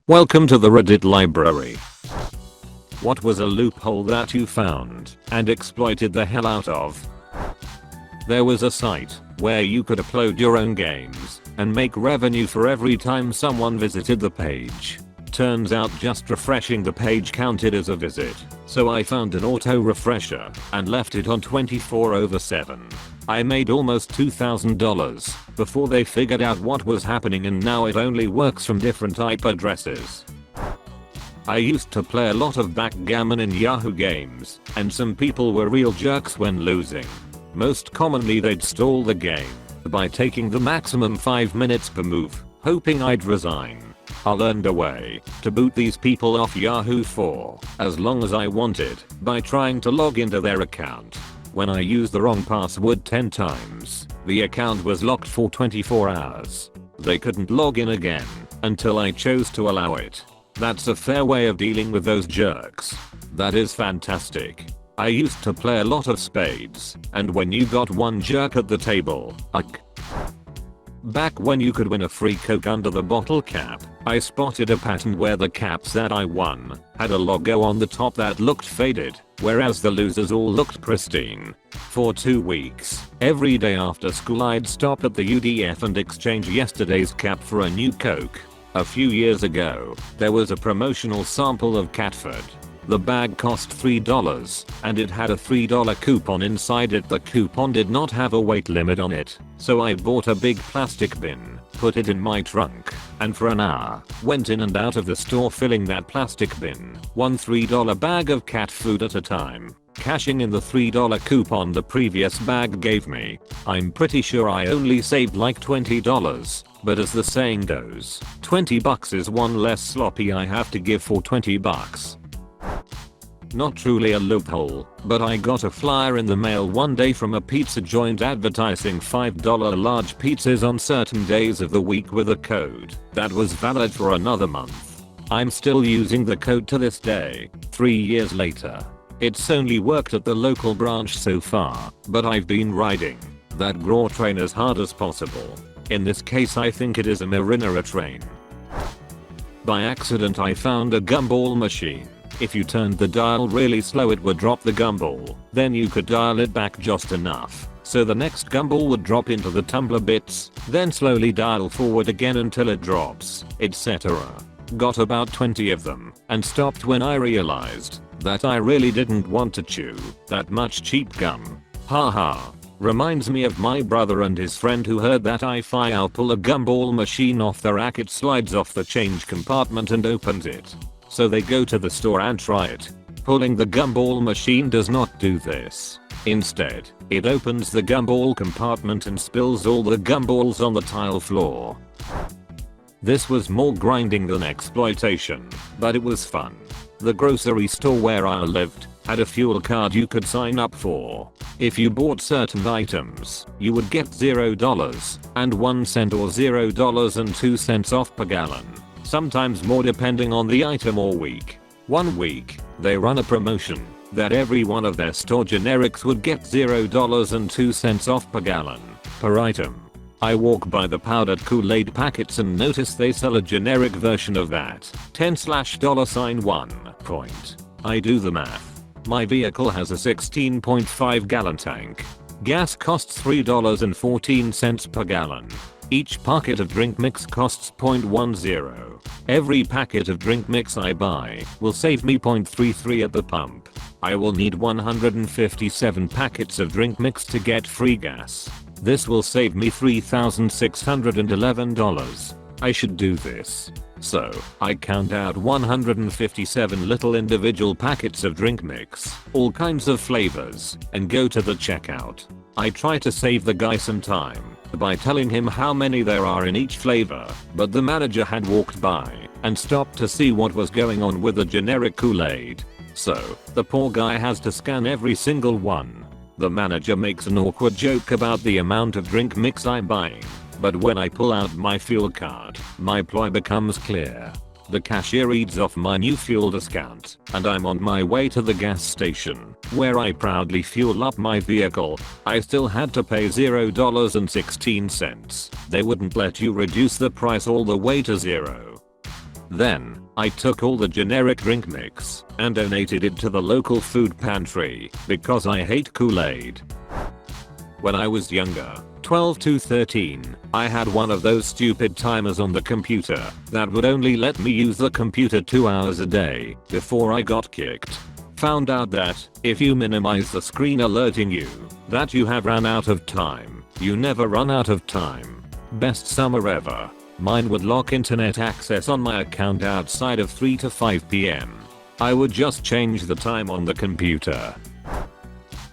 Welcome to the Reddit library. What was a loophole that you found and exploited the hell out of? There was a site where you could upload your own games and make revenue for every time someone visited the page. Turns out just refreshing the page counted as a visit, so I found an auto refresher and left it on 24/7. I made almost $2,000 before they figured out what was happening, and now it only works from different IP addresses. I used to play a lot of backgammon in Yahoo games, and some people were real jerks when losing. Most commonly they'd stall the game by taking the maximum 5 minutes per move, hoping I'd resign. I learned a way to boot these people off Yahoo for as long as I wanted by trying to log into their account. When I used the wrong password 10 times, the account was locked for 24 hours. They couldn't log in again until I chose to allow it. That's a fair way of dealing with those jerks. That is fantastic. I used to play a lot of spades, and when you got one jerk at the table, back when you could win a free Coke under the bottle cap, I spotted a pattern where the caps that I won had a logo on the top that looked faded, whereas the losers all looked pristine. For 2 weeks, every day after school I'd stop at the UDF and exchange yesterday's cap for a new Coke. A few years ago, there was a promotional sample of cat food. The bag cost $3 and it had a $3 coupon inside it. The coupon did not have a weight limit on it, so I bought a big plastic bin, put it in my trunk, and for an hour went in and out of the store filling that plastic bin, one $3 bag of cat food at a time, cashing in the $3 coupon the previous bag gave me. I'm pretty sure I only saved like $20, but as the saying goes, 20 bucks is one less sloppy I have to give for 20 bucks. Not truly a loophole, but I got a flyer in the mail one day from a pizza joint advertising $5 large pizzas on certain days of the week with a code that was valid for another month. I'm still using the code to this day, 3 years later. It's only worked at the local branch so far, but I've been riding that GRAW train as hard as possible. In this case I think it is a Marinara train. By accident I found a gumball machine. If you turned the dial really slow it would drop the gumball, then you could dial it back just enough so the next gumball would drop into the tumbler bits, then slowly dial forward again until it drops, etc. Got about 20 of them and stopped when I realized that I really didn't want to chew that much cheap gum. Haha. Reminds me of my brother and his friend who heard that I'll pull a gumball machine off the rack. It slides off the change compartment and opens it. So they go to the store and try it. Pulling the gumball machine does not do this. Instead, it opens the gumball compartment and spills all the gumballs on the tile floor. This was more grinding than exploitation, but it was fun. The grocery store where I lived had a fuel card you could sign up for. If you bought certain items, you would get $0.01 or $0.02 off per gallon. Sometimes more depending on the item or week. One week, they run a promotion that every one of their store generics would get $0.02 off per gallon per item. I walk by the powdered Kool-Aid packets and notice they sell a generic version of that, $10/$1 point. I do the math. My vehicle has a 16.5 gallon tank. Gas costs $3.14 per gallon. Each packet of drink mix costs $0.10. Every packet of drink mix I buy will save me $0.33 at the pump. I will need 157 packets of drink mix to get free gas. This will save me $3,611. I should do this. So, I count out 157 little individual packets of drink mix, all kinds of flavors, and go to the checkout. I try to save the guy some time by telling him how many there are in each flavor, but the manager had walked by and stopped to see what was going on with the generic Kool-Aid. So, the poor guy has to scan every single one. The manager makes an awkward joke about the amount of drink mix I'm buying, but when I pull out my fuel card, my ploy becomes clear. The cashier reads off my new fuel discount, and I'm on my way to the gas station, where I proudly fuel up my vehicle. I still had to pay $0.16. They wouldn't let you reduce the price all the way to $0. Then, I took all the generic drink mix and donated it to the local food pantry because I hate Kool-Aid. When I was younger, 12 to 13, I had one of those stupid timers on the computer that would only let me use the computer 2 hours a day before I got kicked. Found out that if you minimize the screen alerting you that you have run out of time, you never run out of time. Best summer ever. Mine would lock internet access on my account outside of 3 to 5 p.m. I would just change the time on the computer.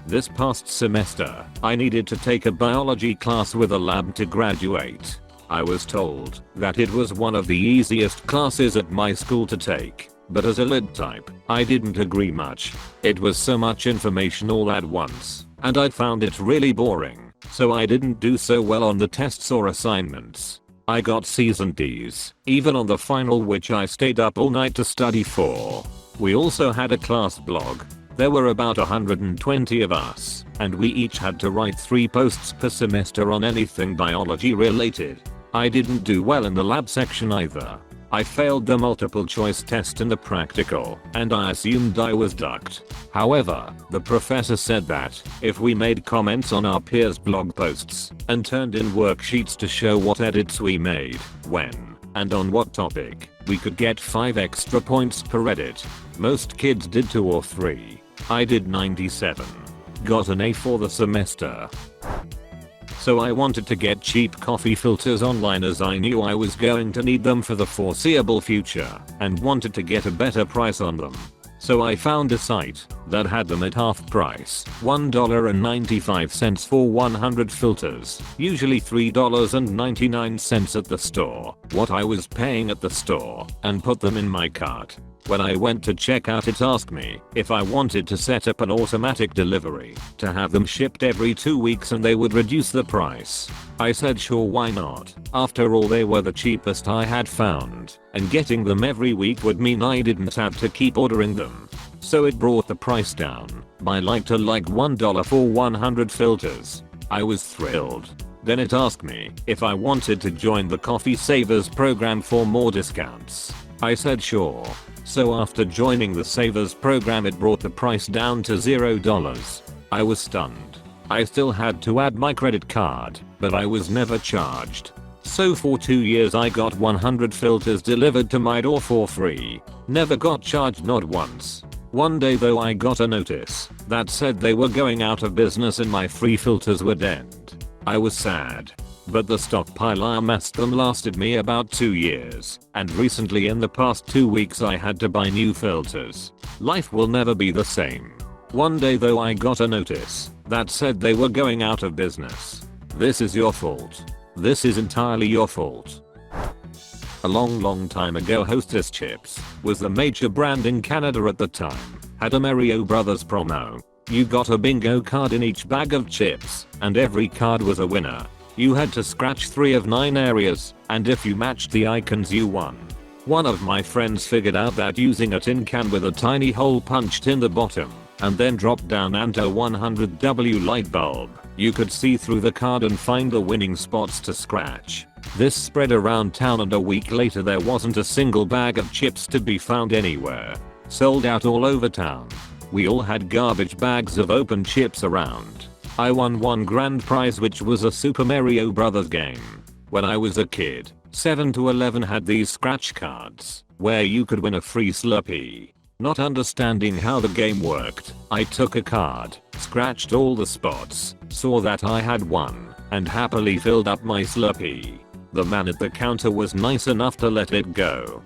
This past semester, I needed to take a biology class with a lab to graduate. I was told that it was one of the easiest classes at my school to take, but as a lit type, I didn't agree much. It was so much information all at once, and I found it really boring, so I didn't do so well on the tests or assignments. I got C's and D's, even on the final, which I stayed up all night to study for. We also had a class blog. There were about 120 of us, and we each had to write 3 posts per semester on anything biology related. I didn't do well in the lab section either. I failed the multiple choice test and the practical, and I assumed I was ducked. However, the professor said that if we made comments on our peers' blog posts and turned in worksheets to show what edits we made, when, and on what topic, we could get 5 extra points per edit. Most kids did 2 or 3. I did 97. Got an A for the semester. So I wanted to get cheap coffee filters online as I knew I was going to need them for the foreseeable future and wanted to get a better price on them. So I found a site that had them at half price, $1.95 for 100 filters, usually $3.99 at the store, what I was paying at the store, and put them in my cart. When I went to check out, it asked me if I wanted to set up an automatic delivery to have them shipped every 2 weeks and they would reduce the price. I said sure, why not? After all, they were the cheapest I had found, and getting them every week would mean I didn't have to keep ordering them. So it brought the price down by like $1 for 100 filters. I was thrilled. Then it asked me if I wanted to join the Coffee Savers program for more discounts. I said sure. So after joining the Savers program, it brought the price down to $0. I was stunned. I still had to add my credit card, but I was never charged. So for 2 years I got 100 filters delivered to my door for free. Never got charged, not once. One day though, I got a notice that said they were going out of business and my free filters would end. I was sad. But the stockpile I amassed them lasted me about 2 years, and recently in the past 2 weeks I had to buy new filters. Life will never be the same. One day though, I got a notice that said they were going out of business. This is your fault. This is entirely your fault. A long time ago, Hostess Chips was the major brand in Canada at the time. Had a Mario Brothers promo. You got a bingo card in each bag of chips, and every card was a winner. You had to scratch 3 of 9 areas, and if you matched the icons you won. One of my friends figured out that using a tin can with a tiny hole punched in the bottom, and then dropped down onto a 100W light bulb, you could see through the card and find the winning spots to scratch. This spread around town, and a week later there wasn't a single bag of chips to be found anywhere. Sold out all over town. We all had garbage bags of open chips around. I won one grand prize, which was a Super Mario Brothers game. When I was a kid, 7 to 11 had these scratch cards, where you could win a free Slurpee. Not understanding how the game worked, I took a card, scratched all the spots, saw that I had one, and happily filled up my Slurpee. The man at the counter was nice enough to let it go.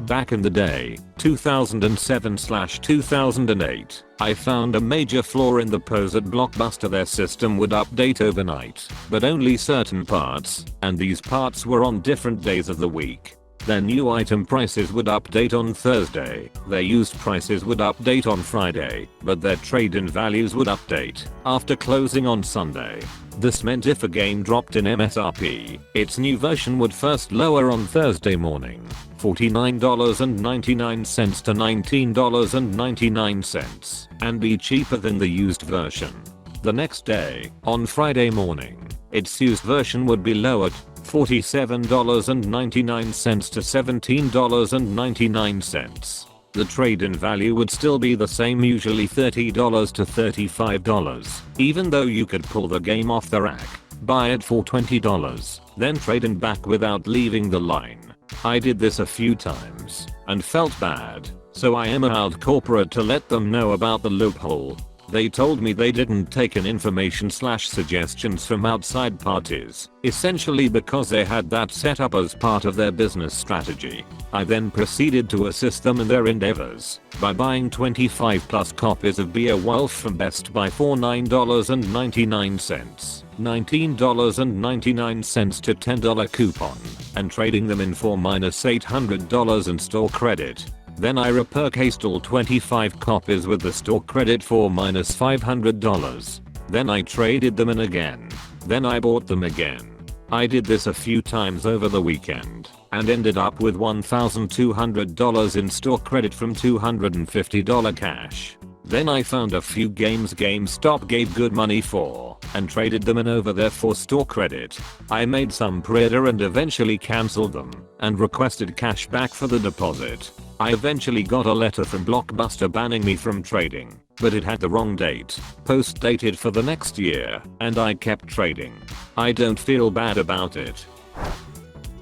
Back in the day, 2007/2008, I found a major flaw in the pose at Blockbuster. Their system would update overnight, but only certain parts, and these parts were on different days of the week. Their new item prices would update on Thursday, their used prices would update on Friday, but their trade-in values would update after closing on Sunday. This meant if a game dropped in MSRP, its new version would first lower on Thursday morning, $49.99 to $19.99, and be cheaper than the used version. The next day, on Friday morning, its used version would be lowered $47.99 to $17.99. The trade-in value would still be the same, usually $30 to $35, even though you could pull the game off the rack, buy it for $20, then trade in back without leaving the line. I did this a few times and felt bad, so I emailed corporate to let them know about the loophole. They told me they didn't take in information/suggestions from outside parties, essentially because they had that set up as part of their business strategy. I then proceeded to assist them in their endeavors by buying 25 plus copies of Beowulf from Best Buy for $9.99, $19.99 to $10 coupon, and trading them in for -$800 in store credit. Then I repurchased all 25 copies with the store credit for -$500. Then I traded them in again. Then I bought them again. I did this a few times over the weekend and ended up with $1,200 in store credit from $250 cash. Then I found a few games GameStop gave good money for and traded them in over there for store credit. I made some pre-order and eventually cancelled them and requested cash back for the deposit. I eventually got a letter from Blockbuster banning me from trading, but it had the wrong date, post dated for the next year, and I kept trading. I don't feel bad about it.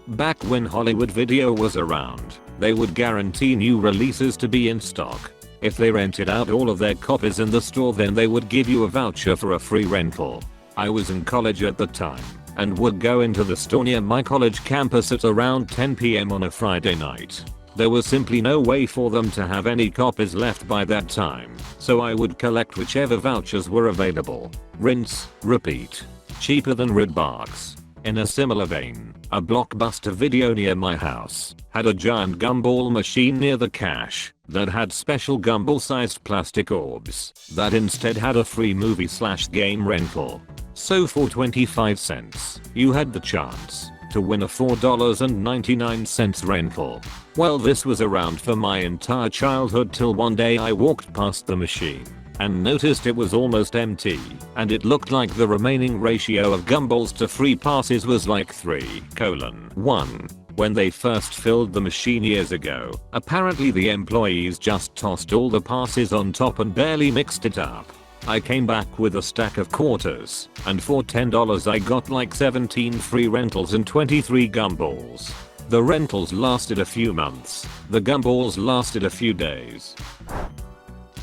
Back when Hollywood Video was around, they would guarantee new releases to be in stock. If they rented out all of their copies in the store, then they would give you a voucher for a free rental. I was in college at the time and would go into the store near my college campus at around 10 p.m. on a Friday night. There was simply no way for them to have any copies left by that time, so I would collect whichever vouchers were available. Rinse, repeat. Cheaper than Redbox. In a similar vein, a Blockbuster Video near my house had a giant gumball machine near the cash that had special gumball-sized plastic orbs that instead had a free movie/game rental. So for 25 cents, you had the chance to win a $4.99 rental. Well, this was around for my entire childhood till one day I walked past the machine and noticed it was almost empty, and it looked like the remaining ratio of gumballs to free passes was like 3:1. When they first filled the machine years ago, apparently the employees just tossed all the passes on top and barely mixed it up. I came back with a stack of quarters, and for $10 I got like 17 free rentals and 23 gumballs. The rentals lasted a few months, the gumballs lasted a few days.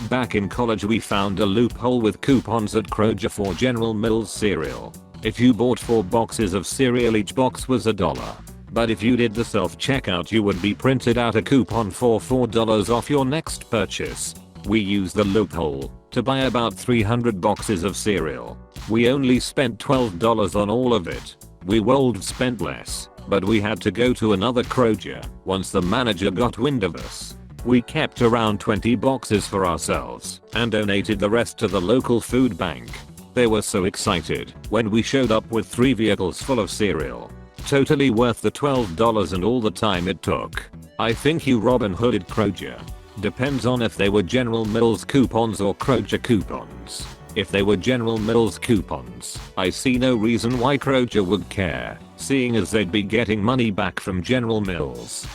Back in college we found a loophole with coupons at Kroger for General Mills cereal. If you bought 4 boxes of cereal, each box was $1. But if you did the self-checkout, you would be printed out a coupon for $4 off your next purchase. We used the loophole to buy about 300 boxes of cereal. We only spent $12 on all of it. We would have spent less, but we had to go to another Kroger once the manager got wind of us. We kept around 20 boxes for ourselves and donated the rest to the local food bank. They were so excited when we showed up with 3 vehicles full of cereal. Totally worth the $12 and all the time it took. I think you Robin Hooded Kroger. Depends on if they were General Mills coupons or Kroger coupons. If they were General Mills coupons, I see no reason why Kroger would care, seeing as they'd be getting money back from General Mills.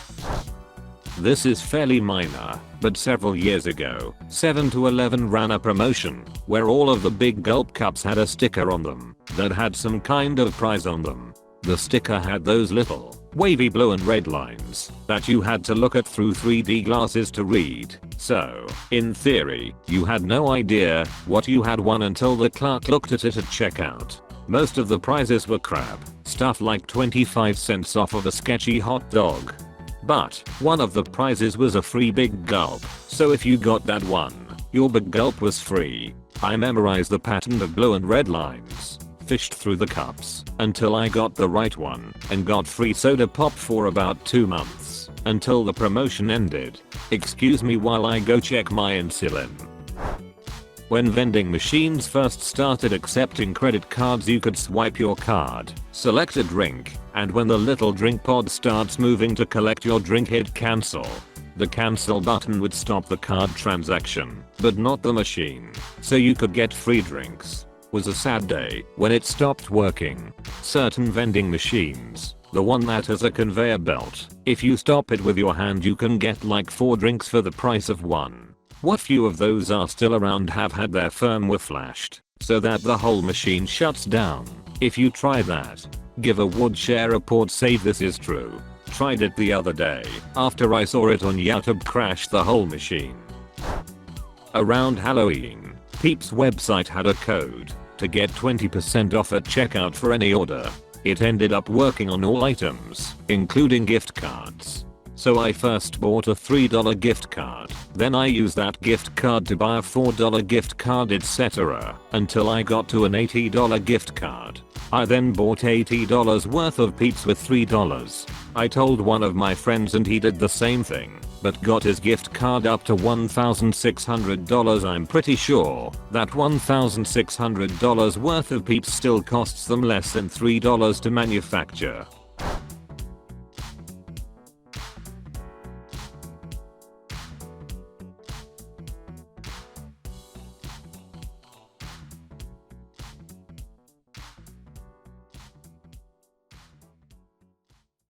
This is fairly minor, but several years ago, 7-Eleven ran a promotion where all of the big gulp cups had a sticker on them that had some kind of prize on them. The sticker had those little, wavy blue and red lines that you had to look at through 3D glasses to read. So, in theory, you had no idea what you had won until the clerk looked at it at checkout. Most of the prizes were crap, stuff like 25 cents off of a sketchy hot dog. But one of the prizes was a free big gulp, so if you got that one, your big gulp was free. I memorized the pattern of blue and red lines, fished through the cups until I got the right one, and got free soda pop for about 2 months until the promotion ended. Excuse me while I go check my insulin. When vending machines first started accepting credit cards, you could swipe your card, select a drink, and when the little drink pod starts moving to collect your drink, hit cancel. The cancel button would stop the card transaction, but not the machine, so you could get free drinks. was a sad day when it stopped working. Certain vending machines, the one that has a conveyor belt, if you stop it with your hand you can get like 4 drinks for the price of one. What few of those are still around have had their firmware flashed, so that the whole machine shuts down. If you try that, give a wood share report say this is true. Tried it the other day, after I saw it on YouTube crash the whole machine. Around Halloween, Peep's website had a code to get 20% off at checkout for any order. It ended up working on all items, including gift cards. So I first bought a $3 gift card, then I used that gift card to buy a $4 gift card, etc. until I got to an $80 gift card. I then bought $80 worth of Peeps with $3. I told one of my friends and he did the same thing, but got his gift card up to $1,600. I'm pretty sure that $1,600 worth of Peeps still costs them less than $3 to manufacture.